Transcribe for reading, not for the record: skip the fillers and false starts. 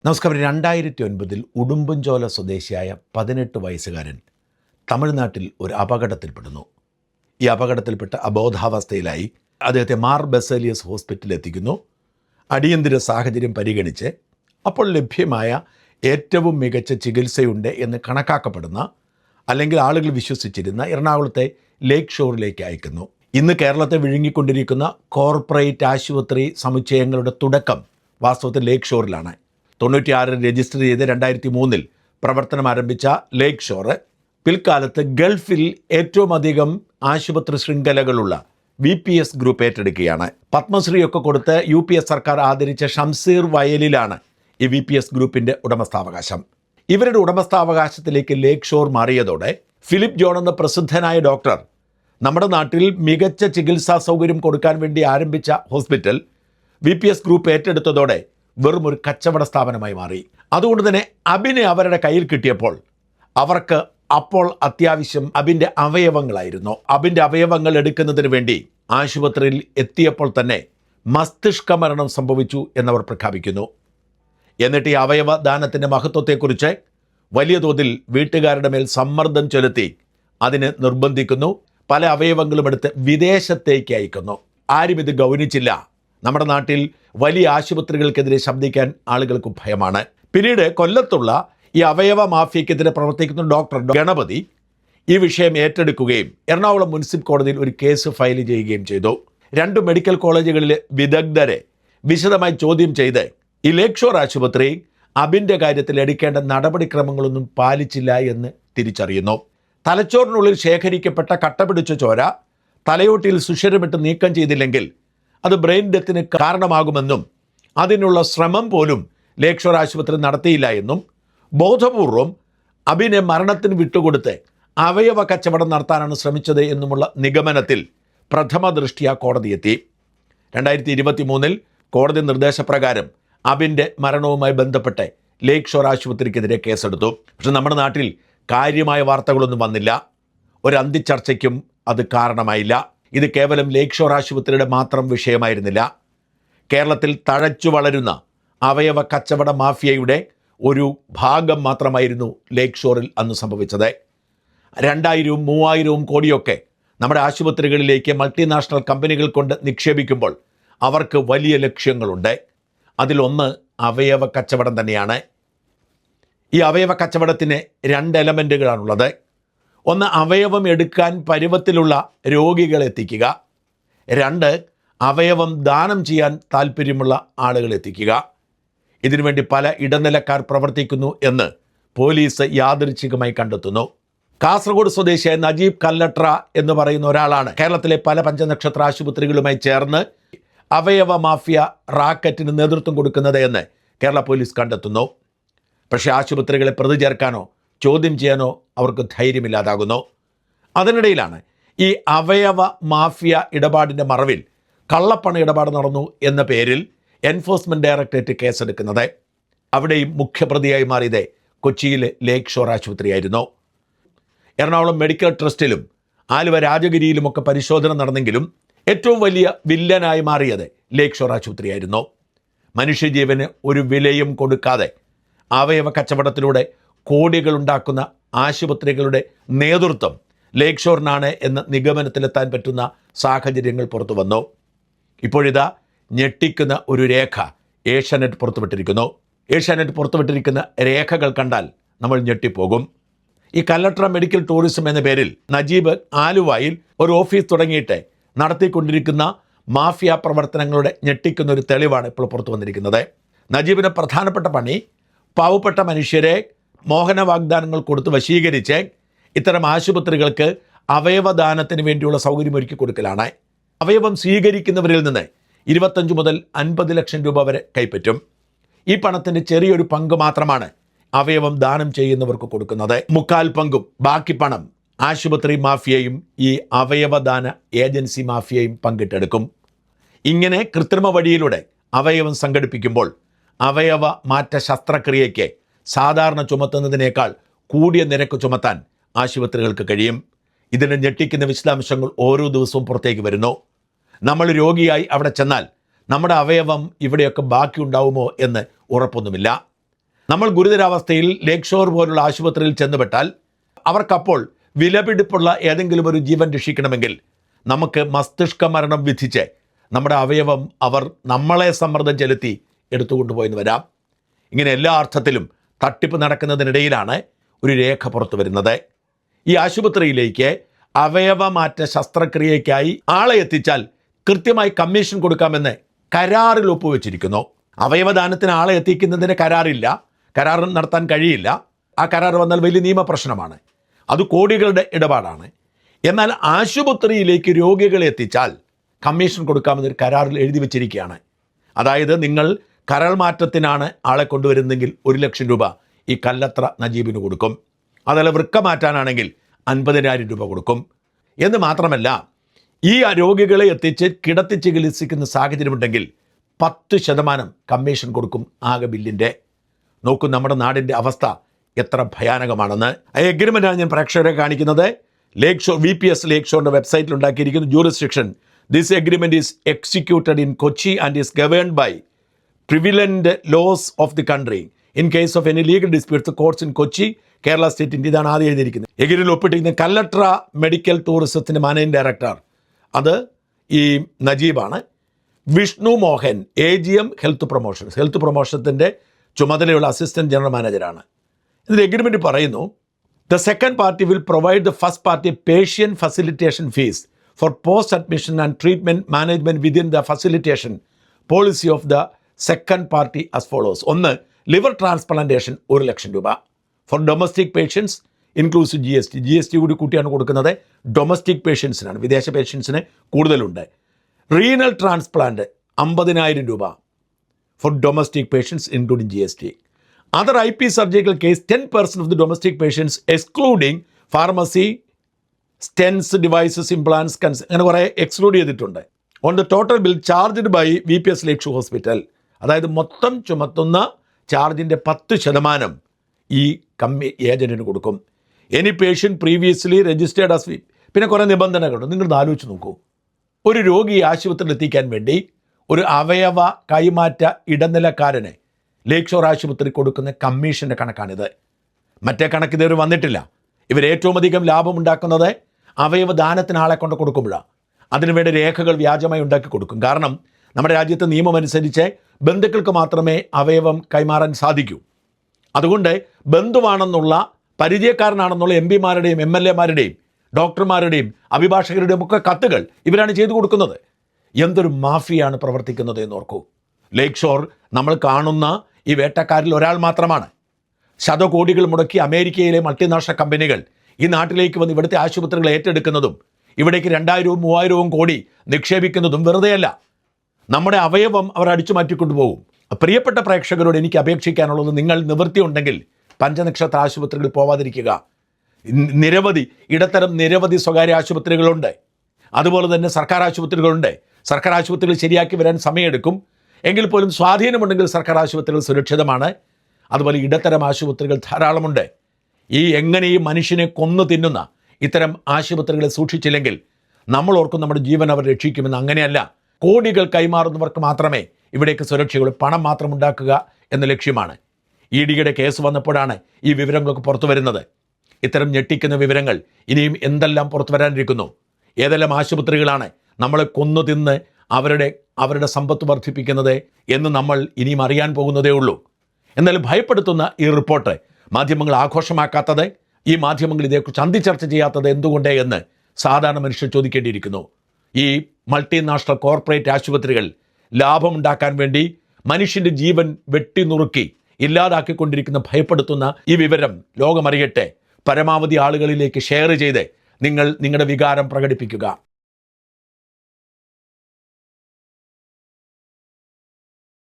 നമസ്കാരം. 2009 ഉടുമ്പൻചോല സ്വദേശിയായ 18 വയസ്സുകാരൻ തമിഴ്നാട്ടിൽ ഒരു അപകടത്തിൽപ്പെടുന്നു. ഈ അപകടത്തിൽപ്പെട്ട അബോധാവസ്ഥയിലായി അദ്ദേഹത്തെ മാർ ബസേലിയസ് ഹോസ്പിറ്റലിൽ എത്തിക്കുന്നു. അടിയന്തര സാഹചര്യം പരിഗണിച്ച് അപ്പോൾ ലഭ്യമായ ഏറ്റവും മികച്ച ചികിത്സയുണ്ട് എന്ന് കണക്കാക്കപ്പെടുന്ന, അല്ലെങ്കിൽ ആളുകൾ വിശ്വസിച്ചിരുന്ന എറണാകുളത്തെ ലേക്ക് ഷോറിലേക്ക് അയക്കുന്നു. ഇന്ന് കേരളത്തെ വിഴുങ്ങിക്കൊണ്ടിരിക്കുന്ന കോർപ്പറേറ്റ് ആശുപത്രി സമുച്ചയങ്ങളുടെ തുടക്കം വാസ്തവത്തിൽ ലേക്ക് ഷോറിലാണ്. 96 രജിസ്റ്റർ ചെയ്ത് 2003 പ്രവർത്തനം ആരംഭിച്ച ലേക്ക് ഷോറ് പിൽക്കാലത്ത് ഗൾഫിൽ ഏറ്റവും അധികം ആശുപത്രി ശൃംഖലകളുള്ള VPS ഗ്രൂപ്പ് ഏറ്റെടുക്കുകയാണ്. പത്മശ്രീയൊക്കെ കൊടുത്ത് UPS സർക്കാർ ആദരിച്ച ഷംസീർ വയലിലാണ് ഈ VPS ഗ്രൂപ്പിൻ്റെ ഉടമസ്ഥാവകാശം. ഇവരുടെ ഉടമസ്ഥാവകാശത്തിലേക്ക് ലേക്ക് ഷോർ മാറിയതോടെ ഫിലിപ്പ് ജോൺ എന്ന പ്രസിദ്ധനായ ഡോക്ടർ നമ്മുടെ നാട്ടിൽ മികച്ച ചികിത്സാ സൗകര്യം കൊടുക്കാൻ വേണ്ടി ആരംഭിച്ച ഹോസ്പിറ്റൽ VPS ഗ്രൂപ്പ് ഏറ്റെടുത്തതോടെ വെറും ഒരു കച്ചവട സ്ഥാപനമായി മാറി. അതുകൊണ്ട് തന്നെ അബിനെ അവരുടെ കയ്യിൽ കിട്ടിയപ്പോൾ അവർക്ക് അപ്പോൾ അത്യാവശ്യം അബിൻ്റെ അവയവങ്ങളായിരുന്നു. അബിൻ്റെ അവയവങ്ങൾ എടുക്കുന്നതിന് വേണ്ടി ആശുപത്രിയിൽ എത്തിയപ്പോൾ തന്നെ മസ്തിഷ്ക മരണം സംഭവിച്ചു എന്നവർ പ്രഖ്യാപിക്കുന്നു. എന്നിട്ട് ഈ അവയവ ദാനത്തിൻ്റെ മഹത്വത്തെക്കുറിച്ച് വലിയ തോതിൽ വീട്ടുകാരുടെ മേൽ സമ്മർദ്ദം ചെലുത്തി അതിന് നിർബന്ധിക്കുന്നു. പല അവയവങ്ങളും എടുത്ത് വിദേശത്തേക്ക് അയക്കുന്നു. ആരും ഇത് ഗൗനിച്ചില്ല. നമ്മുടെ നാട്ടിൽ വലിയ ആശുപത്രികൾക്കെതിരെ ശബ്ദിക്കാൻ ആളുകൾക്ക് ഭയമാണ്. പിന്നീട് കൊല്ലത്തുള്ള ഈ അവയവ മാഫിയക്കെതിരെ പ്രവർത്തിക്കുന്ന ഡോക്ടർ ഗണപതി ഈ വിഷയം ഏറ്റെടുക്കുകയും എറണാകുളം മുനിസിപ്പൽ കോടതിയിൽ ഒരു കേസ് ഫയൽ ചെയ്യുകയും ചെയ്തു. 2 മെഡിക്കൽ കോളേജുകളിലെ വിദഗ്ധരെ വിശദമായി ചോദ്യം ചെയ്ത് ഈ ലേക്ക് ഷോർ ആശുപത്രി അബിൻ്റെ കാര്യത്തിൽ എടുക്കേണ്ട നടപടിക്രമങ്ങളൊന്നും പാലിച്ചില്ല എന്ന് തിരിച്ചറിയുന്നു. തലച്ചോറിനുള്ളിൽ ശേഖരിക്കപ്പെട്ട കട്ടപിടിച്ച ചോര തലയോട്ടിയിൽ സുഷിരമിട്ട് നീക്കം ചെയ്തില്ലെങ്കിൽ അത് ബ്രെയിൻ ഡെത്തിന് കാരണമാകുമെന്നും അതിനുള്ള ശ്രമം പോലും ലേക്ക് ഷോർ ആശുപത്രി നടത്തിയില്ല എന്നും ബോധപൂർവം അബിനെ മരണത്തിന് വിട്ടുകൊടുത്ത് അവയവ കച്ചവടം നടത്താനാണ് ശ്രമിച്ചത് എന്നുമുള്ള നിഗമനത്തിൽ പ്രഥമ ദൃഷ്ട്യാ കോടതിയെത്തി. 2023 കോടതി നിർദ്ദേശപ്രകാരം അബിൻ്റെ മരണവുമായി ബന്ധപ്പെട്ട് ലേക്ക് ഷോർ ആശുപത്രിക്കെതിരെ കേസെടുത്തു. പക്ഷെ നമ്മുടെ നാട്ടിൽ കാര്യമായ വാർത്തകളൊന്നും വന്നില്ല. ഒരു അന്തിച്ചർച്ചയ്ക്കും അത് കാരണമായില്ല. ഇത് കേവലം ലേക്ക് ഷോർ ആശുപത്രിയുടെ മാത്രം വിഷയമായിരുന്നില്ല. കേരളത്തിൽ തഴച്ചു വളരുന്ന അവയവ കച്ചവട മാഫിയയുടെ ഒരു ഭാഗം മാത്രമായിരുന്നു ലേക്ക് ഷോറിൽ അന്ന് സംഭവിച്ചത്. 2000-ഉം 3000-ഉം കോടിയൊക്കെ നമ്മുടെ ആശുപത്രികളിലേക്ക് മൾട്ടിനാഷണൽ കമ്പനികൾ കൊണ്ട് നിക്ഷേപിക്കുമ്പോൾ അവർക്ക് വലിയ ലക്ഷ്യങ്ങളുണ്ട്. അതിലൊന്ന് അവയവ കച്ചവടം തന്നെയാണ്. ഈ അവയവ കച്ചവടത്തിന് 2 എലമെൻറ്റുകളാണുള്ളത്. ഒന്ന്, അവയവം എടുക്കാൻ പരുവത്തിലുള്ള രോഗികളെ എത്തിക്കുക. 2, അവയവം ദാനം ചെയ്യാൻ താല്പര്യമുള്ള ആളുകൾ എത്തിക്കുക. ഇതിനുവേണ്ടി പല ഇടനിലക്കാർ പ്രവർത്തിക്കുന്നു എന്ന് പോലീസ് യാദൃച്ഛികമായി കണ്ടെത്തുന്നു. കാസർഗോഡ് സ്വദേശിയായ നജീബ് കല്ലട്ര എന്ന് പറയുന്ന ഒരാളാണ് കേരളത്തിലെ പല പഞ്ചനക്ഷത്ര ആശുപത്രികളുമായി ചേർന്ന് അവയവ മാഫിയ റാക്കറ്റിന് നേതൃത്വം കൊടുക്കുന്നത് എന്ന് കേരള പോലീസ് കണ്ടെത്തുന്നു. പക്ഷേ ആശുപത്രികളെ പ്രതി ചേർക്കാനോ ചോദ്യം ചെയ്യാനോ അവർക്ക് ധൈര്യമില്ലാതാകുന്നു. അതിനിടയിലാണ് ഈ അവയവ മാഫിയ ഇടപാടിൻ്റെ മറവിൽ കള്ളപ്പണ ഇടപാട് നടന്നു എന്ന പേരിൽ എൻഫോഴ്സ്മെൻറ്റ് ഡയറക്ടറേറ്റ് കേസെടുക്കുന്നത്. അവിടെയും മുഖ്യപ്രതിയായി മാറിയത് കൊച്ചിയിലെ ലേക്ക് ഷോർ ആശുപത്രിയായിരുന്നു. എറണാകുളം മെഡിക്കൽ ട്രസ്റ്റിലും ആലുവ രാജഗിരിയിലുമൊക്കെ പരിശോധന നടന്നെങ്കിലും ഏറ്റവും വലിയ വില്ലനായി മാറിയത് ലേക്ക് ഷോർ ആശുപത്രിയായിരുന്നു. മനുഷ്യജീവന് ഒരു വിലയും കൊടുക്കാതെ അവയവ കച്ചവടത്തിലൂടെ കോടികളുണ്ടാക്കുന്ന ആശുപത്രികളുടെ നേതൃത്വം ലേക്ക് ഷോറിനാണ് എന്ന നിഗമനത്തിലെത്താൻ പറ്റുന്ന സാഹചര്യങ്ങൾ പുറത്തു വന്നു. ഇപ്പോഴിതാ ഞെട്ടിക്കുന്ന ഒരു രേഖ ഏഷ്യാനെറ്റ് പുറത്തുവിട്ടിരിക്കുന്നു. ഏഷ്യാനെറ്റ് പുറത്തുവിട്ടിരിക്കുന്ന രേഖകൾ കണ്ടാൽ നമ്മൾ ഞെട്ടിപ്പോകും. ഈ കല്ലട്ര മെഡിക്കൽ ടൂറിസം എന്ന പേരിൽ നജീബ് ആലുവയിൽ ഒരു ഓഫീസ് തുടങ്ങിയിട്ട് നടത്തിക്കൊണ്ടിരിക്കുന്ന മാഫിയ പ്രവർത്തനങ്ങളുടെ ഞെട്ടിക്കുന്ന ഒരു തെളിവാണ് ഇപ്പോൾ പുറത്തു വന്നിരിക്കുന്നത്. നജീബിൻ്റെ പ്രധാനപ്പെട്ട പണി പാവപ്പെട്ട മനുഷ്യരെ മോഹന വാഗ്ദാനങ്ങൾ കൊടുത്ത് വശീകരിച്ച് ഇത്തരം ആശുപത്രികൾക്ക് അവയവദാനത്തിന് വേണ്ടിയുള്ള സൗകര്യം ഒരുക്കി കൊടുക്കലാണ്. അവയവം സ്വീകരിക്കുന്നവരിൽ നിന്ന് 25 മുതൽ 50 ലക്ഷം രൂപ വരെ കൈപ്പറ്റും. ഈ പണത്തിൻ്റെ ചെറിയൊരു പങ്ക് മാത്രമാണ് അവയവം ദാനം ചെയ്യുന്നവർക്ക് കൊടുക്കുന്നത്. 3/4 പങ്കും ബാക്കി പണം ആശുപത്രി മാഫിയയും ഈ അവയവദാന ഏജൻസി മാഫിയയും പങ്കിട്ടെടുക്കും. ഇങ്ങനെ കൃത്രിമ വഴിയിലൂടെ അവയവം സംഘടിപ്പിക്കുമ്പോൾ അവയവ മാറ്റ ശസ്ത്രക്രിയയ്ക്ക് സാധാരണ ചുമത്തുന്നതിനേക്കാൾ കൂടിയ നിരക്ക് ചുമത്താൻ ആശുപത്രികൾക്ക് കഴിയും. ഇതിന് ഞെട്ടിക്കുന്ന വിശദാംശങ്ങൾ ഓരോ ദിവസവും പുറത്തേക്ക് വരുന്നു. നമ്മൾ രോഗിയായി അവിടെ ചെന്നാൽ നമ്മുടെ അവയവം ഇവിടെയൊക്കെ ബാക്കി ഉണ്ടാവുമോ എന്ന് ഉറപ്പൊന്നുമില്ല. നമ്മൾ ഗുരുതരാവസ്ഥയിൽ ലേക്ക് ഷോർ പോലുള്ള ആശുപത്രിയിൽ ചെന്നുപെട്ടാൽ അവർക്കപ്പോൾ വിലപിടിപ്പുള്ള ഏതെങ്കിലും ഒരു ജീവൻ രക്ഷിക്കണമെങ്കിൽ നമുക്ക് മസ്തിഷ്ക മരണം വിധിച്ച് നമ്മുടെ അവയവം അവർ നമ്മളെ സമ്മർദ്ദം ചെലുത്തി എടുത്തുകൊണ്ടുപോയെന്ന് വരാം. ഇങ്ങനെ എല്ലാ അർത്ഥത്തിലും തട്ടിപ്പ് നടക്കുന്നതിനിടയിലാണ് ഒരു രേഖ പുറത്തു വരുന്നത്. ഈ ആശുപത്രിയിലേക്ക് അവയവമാറ്റ ശസ്ത്രക്രിയയ്ക്കായി ആളെ എത്തിച്ചാൽ കൃത്യമായി കമ്മീഷൻ കൊടുക്കാമെന്ന് കരാറിൽ ഒപ്പുവെച്ചിരിക്കുന്നു. അവയവദാനത്തിന് ആളെ എത്തിക്കുന്നതിന് കരാറില്ല, കരാർ നടത്താൻ കഴിയില്ല. ആ കരാർ വന്നാൽ വലിയ നിയമപ്രശ്നമാണ്. അത് കോടികളുടെ ഇടപാടാണ്. എന്നാൽ ആശുപത്രിയിലേക്ക് രോഗികളെ എത്തിച്ചാൽ കമ്മീഷൻ കൊടുക്കാമെന്നൊരു കരാറിൽ എഴുതി വച്ചിരിക്കുകയാണ്. അതായത് നിങ്ങൾ കരൾ മാറ്റത്തിനാണ് ആളെ കൊണ്ടുവരുന്നെങ്കിൽ 1,00,000 രൂപ ഈ കല്ലത്ര നജീബിന് കൊടുക്കും. അതല്ല വൃക്ക മാറ്റാനാണെങ്കിൽ 50,000 രൂപ കൊടുക്കും. എന്ന് മാത്രമല്ല, ഈ രോഗികളെ എത്തിച്ച് കിടത്തി ചികിത്സിക്കുന്ന സാഹചര്യമുണ്ടെങ്കിൽ 10% കമ്മീഷൻ കൊടുക്കും ആകെ ബില്ലിൻ്റെ. നോക്കൂ നമ്മുടെ നാടിൻ്റെ അവസ്ഥ എത്ര ഭയാനകമാണെന്ന്. ആ എഗ്രിമെൻ്റാണ് ഞാൻ പ്രേക്ഷകരെ കാണിക്കുന്നത്. ലേക്ക് ഷോർ VPS ലേക്ക് ഷോറിൻ്റെ വെബ്സൈറ്റിൽ ഉണ്ടാക്കിയിരിക്കുന്നു. Jurisdiction: this agreement is executed in Kochi and is governed by prevalent laws of the country. In case of any legal disputes courts in Kochi, Kerala state, India. ഇതാണ് ആദ്യം എഴുതിയിരിക്കുന്നത്. എഗ്രിമെൻറ്റിൽ ഒപ്പിട്ടിരിക്കുന്ന കല്ലട്ര മെഡിക്കൽ ടൂറിസത്തിൻ്റെ മാനേജിംഗ് ഡയറക്ടർ അത് ഈ നജീബാണ്. വിഷ്ണു മോഹൻ AGM ഹെൽത്ത് പ്രൊമോഷൻസിൻ്റെ ചുമതലയുള്ള അസിസ്റ്റൻറ്റ് ജനറൽ മാനേജറാണ്. ഇതിൽ എഗ്രിമെൻറ്റ് പറയുന്നു, the second party will provide the first party patient facilitation fees four post admission and treatment management within the facilitation policy of the second party as follows. 1. Liver transplantation 1,00,000 രൂപ. For domestic patients inclusive GST കൂടി കൂട്ടിയാണ് കൊടുക്കുന്നത്. Domestic പേഷ്യൻസിനാണ്, വിദേശ പേഷ്യൻസിന് കൂടുതലുണ്ട്. Renal transplant 50,000 രൂപ for domestic patients including GST. Other IP surgical case 10% of the domestic patients excluding pharmacy, stents, devices, implants, അങ്ങനെ കുറേ എക്സ്ക്ലൂഡ് ചെയ്തിട്ടുണ്ട്. On the total bill charged by VPS lake shore hospital. അതായത് മൊത്തം ചുമത്തുന്ന ചാർജിൻ്റെ 10% ഈ ഏജൻറ്റിന് കൊടുക്കും. Any patient previously registered as. പിന്നെ കുറേ നിബന്ധനകളുണ്ട്. നിങ്ങളത് ആലോചിച്ച് നോക്കൂ. ഒരു രോഗിയെ ആശുപത്രിയിൽ എത്തിക്കാൻ വേണ്ടി ഒരു അവയവ കൈമാറ്റ ഇടനിലക്കാരന് ലേക്ക് ഷോർ ആശുപത്രി കൊടുക്കുന്ന കമ്മീഷൻ്റെ കണക്കാണിത്. മറ്റേ കണക്ക് ഇതുവരെ വന്നിട്ടില്ല. ഇവർ ഏറ്റവും അധികം ലാഭമുണ്ടാക്കുന്നത് അവയവദാനത്തിന് ആളെ കൊണ്ട് കൊടുക്കുമ്പോഴാണ്. അതിനുവേണ്ടി രേഖകൾ വ്യാജമായി ഉണ്ടാക്കി കൊടുക്കും. കാരണം നമ്മുടെ രാജ്യത്തെ നിയമം അനുസരിച്ച് ബന്ധുക്കൾക്ക് മാത്രമേ അവയവം കൈമാറാൻ സാധിക്കൂ. അതുകൊണ്ട് ബന്ധുവാണെന്നുള്ള, പരിചയക്കാരനാണെന്നുള്ള MP-മാരുടെയും MLA-മാരുടെയും ഡോക്ടർമാരുടെയും അഭിഭാഷകരുടെയും ഒക്കെ കത്തുകൾ ഇവരാണ് ചെയ്തു കൊടുക്കുന്നത്. എന്തൊരു മാഫിയാണ് പ്രവർത്തിക്കുന്നത് എന്ന് ഓർക്കൂ. ലേക്ക് ഷോർ നമ്മൾ കാണുന്ന ഈ വേട്ടക്കാരിൽ ഒരാൾ മാത്രമാണ്. ശതകോടികൾ മുടക്കി അമേരിക്കയിലെ മൾട്ടിനാഷണൽ കമ്പനികൾ ഈ നാട്ടിലേക്ക് വന്ന് ഇവിടുത്തെ ആശുപത്രികൾ ഏറ്റെടുക്കുന്നതും ഇവിടേക്ക് 2,000-ഉം 3,000-ഉം കോടി നിക്ഷേപിക്കുന്നതും വെറുതെയല്ല. നമ്മുടെ അവയവം അവർ അടിച്ചു മാറ്റിക്കൊണ്ടുപോകും. പ്രിയപ്പെട്ട പ്രേക്ഷകരോട് എനിക്ക് അപേക്ഷിക്കാനുള്ളത്, നിങ്ങൾ നിവൃത്തിയുണ്ടെങ്കിൽ പഞ്ചനക്ഷത്ര ആശുപത്രികളിൽ പോവാതിരിക്കുക. നിരവധി സ്വകാര്യ ആശുപത്രികളുണ്ട്. അതുപോലെ തന്നെ സർക്കാർ ആശുപത്രികളുണ്ട്. സർക്കാർ ആശുപത്രികൾ ശരിയാക്കി വരാൻ സമയമെടുക്കും. എങ്കിൽ പോലും സ്വാധീനമുണ്ടെങ്കിൽ സർക്കാർ ആശുപത്രികൾ സുരക്ഷിതമാണ്. അതുപോലെ ഇടത്തരം ആശുപത്രികൾ ധാരാളമുണ്ട്. എങ്ങനെ ഈ മനുഷ്യനെ കൊന്നു തിന്നുന്ന ഇത്തരം ആശുപത്രികളെ സൂക്ഷിച്ചില്ലെങ്കിൽ നമ്മൾ ഓർക്കും നമ്മുടെ ജീവൻ അവർ രക്ഷിക്കുമെന്ന്. അങ്ങനെയല്ല. കോടികൾ കൈമാറുന്നവർക്ക് മാത്രമേ ഇവിടേക്ക് സുരക്ഷയുള്ളൂ. പണം മാത്രം ഉണ്ടാക്കുക എന്ന ലക്ഷ്യമാണ്. EDയുടെ കേസ് വന്നപ്പോഴാണ് ഈ വിവരങ്ങളൊക്കെ പുറത്തു വരുന്നത്. ഇത്തരം ഞെട്ടിക്കുന്ന വിവരങ്ങൾ ഇനിയും എന്തെല്ലാം പുറത്തു വരാനിരിക്കുന്നു. ഏതെല്ലാം ആശുപത്രികളാണ് നമ്മളെ കൊന്നു തിന്ന് അവരുടെ സമ്പത്ത് വർദ്ധിപ്പിക്കുന്നത് എന്ന് നമ്മൾ ഇനിയും അറിയാൻ പോകുന്നതേ ഉള്ളൂ. എന്നാലും ഭയപ്പെടുത്തുന്ന ഈ റിപ്പോർട്ട് മാധ്യമങ്ങൾ ആഘോഷമാക്കാത്തത്, ഈ മാധ്യമങ്ങൾ ഇതേക്കുറിച്ച് അന്തിച്ചർച്ച ചെയ്യാത്തത് എന്തുകൊണ്ടേ എന്ന് സാധാരണ മനുഷ്യർ ചോദിക്കേണ്ടിയിരിക്കുന്നു. ഈ മൾട്ടിനാഷണൽ കോർപ്പറേറ്റ് ആശുപത്രികൾ ലാഭമുണ്ടാക്കാൻ വേണ്ടി മനുഷ്യൻ്റെ ജീവൻ വെട്ടിനുറുക്കി ഇല്ലാതാക്കിക്കൊണ്ടിരിക്കുന്ന ഭയപ്പെടുത്തുന്ന ഈ വിവരം ലോകമറിയട്ടെ. പരമാവധി ആളുകളിലേക്ക് ഷെയർ ചെയ്ത് നിങ്ങൾ നിങ്ങളുടെ വികാരം പ്രകടിപ്പിക്കുക.